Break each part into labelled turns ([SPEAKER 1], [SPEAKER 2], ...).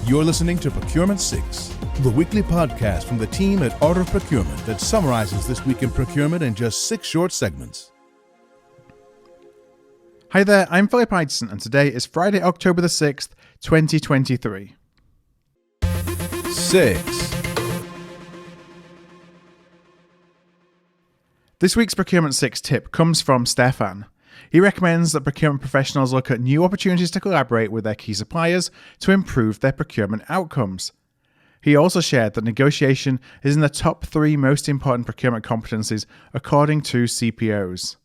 [SPEAKER 1] You're listening to Procurement 6, the weekly podcast from the team at Art of Procurement that summarizes this week in procurement in just 6 short segments.
[SPEAKER 2] Hi there, I'm Philip Ideson, and today is Friday, October the 6th, 2023.
[SPEAKER 1] 6.
[SPEAKER 2] This week's Procurement 6 tip comes from Stefan. He recommends that procurement professionals look at new opportunities to collaborate with their key suppliers to improve their procurement outcomes. He also shared that negotiation is in the top 3 most important procurement competencies according to CPOs.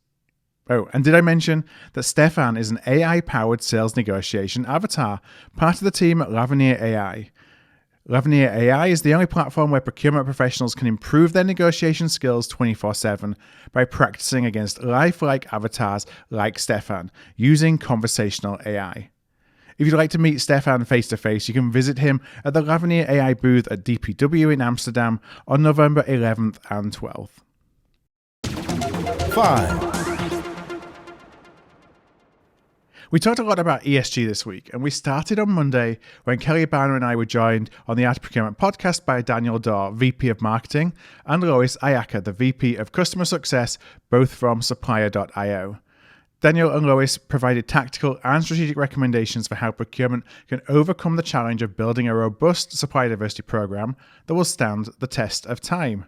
[SPEAKER 2] Oh, and did I mention that Stefan is an AI-powered sales negotiation avatar, part of the team at Lavernier AI. Lavernier AI is the only platform where procurement professionals can improve their negotiation skills 24/7 by practicing against lifelike avatars like Stefan using conversational AI. If you'd like to meet Stefan face-to-face, you can visit him at the Lavernier AI booth at DPW in Amsterdam on November 11th and 12th.
[SPEAKER 1] 5.
[SPEAKER 2] We talked a lot about ESG this week, and we started on Monday when Kelly Banner and I were joined on the Art of Procurement podcast by Daniel Dorr, VP of Marketing, and Lois Ayaka, the VP of Customer Success, both from Supplier.io. Daniel and Lois provided tactical and strategic recommendations for how procurement can overcome the challenge of building a robust supplier diversity program that will stand the test of time.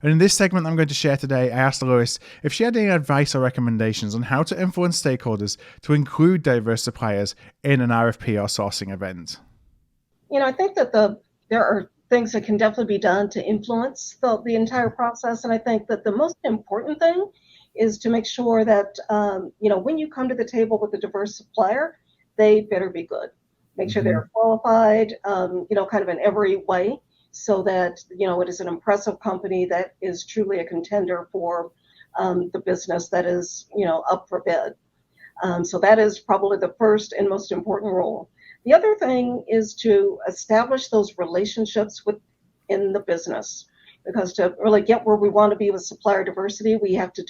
[SPEAKER 2] And in this segment I'm going to share today, I asked Lois if she had any advice or recommendations on how to influence stakeholders to include diverse suppliers in an RFP or sourcing event.
[SPEAKER 3] I think that there are things that can definitely be done to influence the entire process. And I think that the most important thing is to make sure that, when you come to the table with a diverse supplier, they better be good. Make sure they're qualified, kind of in every way, so that, it is an impressive company that is truly a contender for the business that is, up for bid. So that is probably the first and most important role. The other thing is to establish those relationships within the business, because to really get where we want to be with supplier diversity, we have to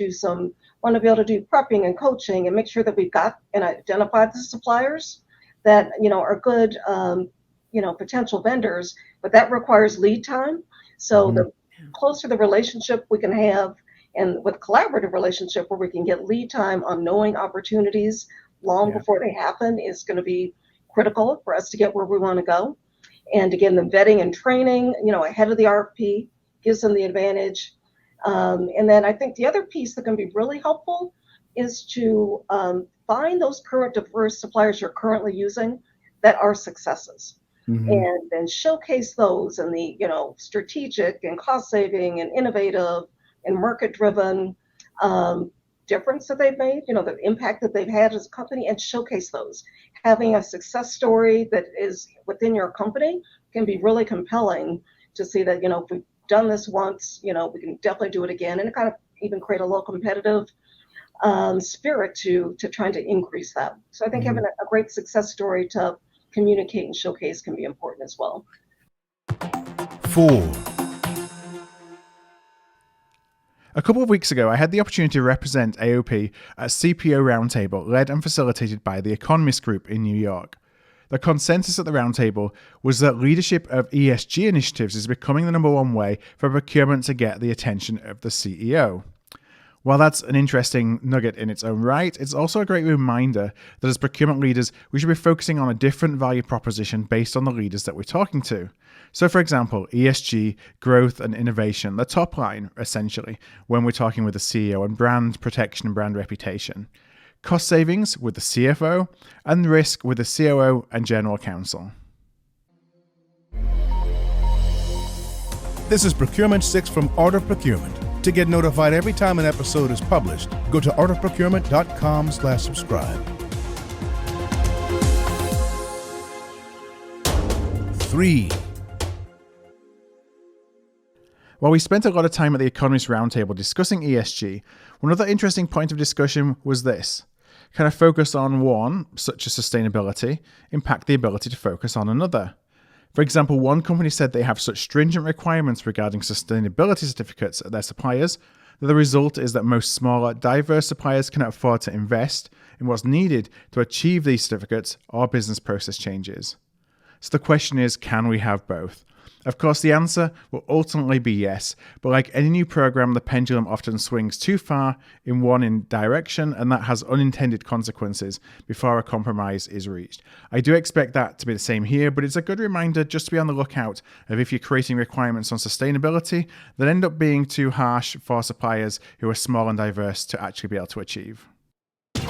[SPEAKER 3] want to be able to do prepping and coaching and make sure that we've got and identified the suppliers that, are good, potential vendors, but that requires lead time. So the closer the relationship we can have, and with collaborative relationship where we can get lead time on knowing opportunities long before they happen, is going to be critical for us to get where we want to go. And again, the vetting and training, ahead of the RFP gives them the advantage. And then I think the other piece that can be really helpful is to find those current diverse suppliers you're currently using that are successes. And then showcase those and the, strategic and cost saving and innovative and market driven difference that they've made, the impact that they've had as a company, and showcase those. Having a success story that is within your company can be really compelling to see that, if we've done this once, we can definitely do it again, and it kind of even create a little competitive spirit to trying to increase that. So I think having a great success story to communicate and showcase can be important as well.
[SPEAKER 1] 4.
[SPEAKER 2] A couple of weeks ago, I had the opportunity to represent AOP at CPO Roundtable, led and facilitated by the Economist Group in New York. The consensus at the roundtable was that leadership of ESG initiatives is becoming the number one way for procurement to get the attention of the CEO. While that's an interesting nugget in its own right, it's also a great reminder that as procurement leaders, we should be focusing on a different value proposition based on the leaders that we're talking to. So for example, ESG, growth and innovation, the top line, essentially, when we're talking with the CEO, and brand protection and brand reputation. Cost savings with the CFO, and risk with the COO and General Counsel.
[SPEAKER 1] This is Procurement 6 from Art of Procurement. To get notified every time an episode is published, go to artofprocurement.com/subscribe. 3.
[SPEAKER 2] While we spent a lot of time at the Economist Roundtable discussing ESG, one other interesting point of discussion was this. Can a focus on one, such as sustainability, impact the ability to focus on another? For example, one company said they have such stringent requirements regarding sustainability certificates at their suppliers that the result is that most smaller, diverse suppliers cannot afford to invest in what's needed to achieve these certificates or business process changes. So the question is, can we have both? Of course, the answer will ultimately be yes, but like any new program, the pendulum often swings too far in one direction, and that has unintended consequences before a compromise is reached. I do expect that to be the same here, but it's a good reminder just to be on the lookout of if you're creating requirements on sustainability that end up being too harsh for suppliers who are small and diverse to actually be able to achieve.
[SPEAKER 1] 2.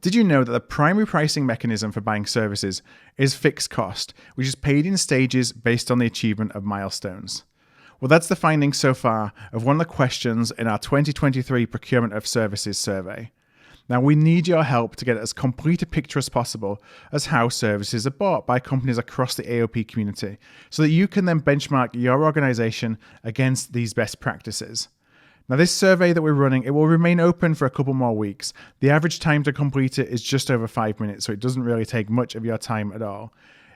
[SPEAKER 2] Did you know that the primary pricing mechanism for buying services is fixed cost, which is paid in stages based on the achievement of milestones? Well, that's the finding so far of one of the questions in our 2023 Procurement of Services survey. Now, we need your help to get as complete a picture as possible as how services are bought by companies across the AOP community, so that you can then benchmark your organization against these best practices. Now, this survey that we're running, it will remain open for a couple more weeks. The average time to complete it is just over 5 minutes, so it doesn't really take much of your time at all.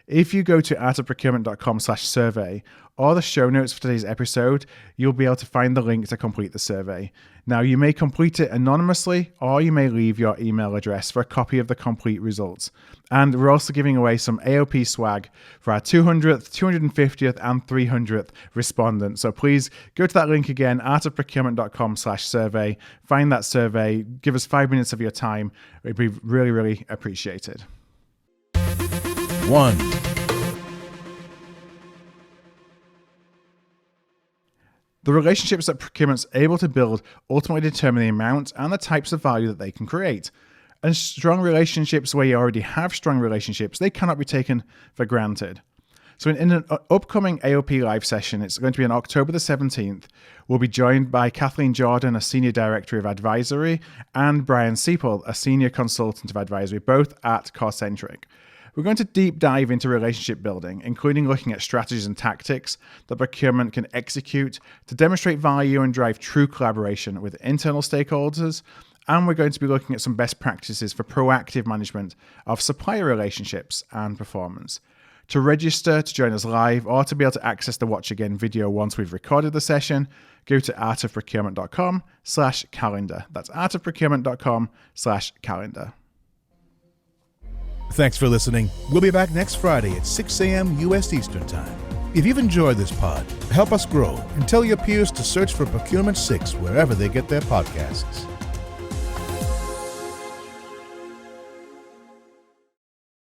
[SPEAKER 2] If you go to artofprocurement.com/survey or the show notes for today's episode, you'll be able to find the link to complete the survey. Now, you may complete it anonymously, or you may leave your email address for a copy of the complete results. And we're also giving away some AOP swag for our 200th, 250th, and 300th respondents. So please go to that link again, artofprocurement.com/survey, find that survey, give us 5 minutes of your time. It'd be really, really appreciated.
[SPEAKER 1] 1.
[SPEAKER 2] The relationships that procurement's able to build ultimately determine the amount and the types of value that they can create. And strong relationships where you already have strong relationships, they cannot be taken for granted. So in an upcoming AOP live session, it's going to be on October the 17th, we'll be joined by Kathleen Jordan, a Senior Director of Advisory, and Brian Seipel, a Senior Consultant of Advisory, both at Corcentric. We're going to deep dive into relationship building, including looking at strategies and tactics that procurement can execute to demonstrate value and drive true collaboration with internal stakeholders. And we're going to be looking at some best practices for proactive management of supplier relationships and performance. To register to join us live or to be able to access the Watch Again video once we've recorded the session, go to artofprocurement.com/calendar. That's artofprocurement.com/calendar.
[SPEAKER 1] Thanks for listening. We'll be back next Friday at 6 a.m. U.S. Eastern Time. If you've enjoyed this pod, help us grow and tell your peers to search for Procurement 6 wherever they get their podcasts.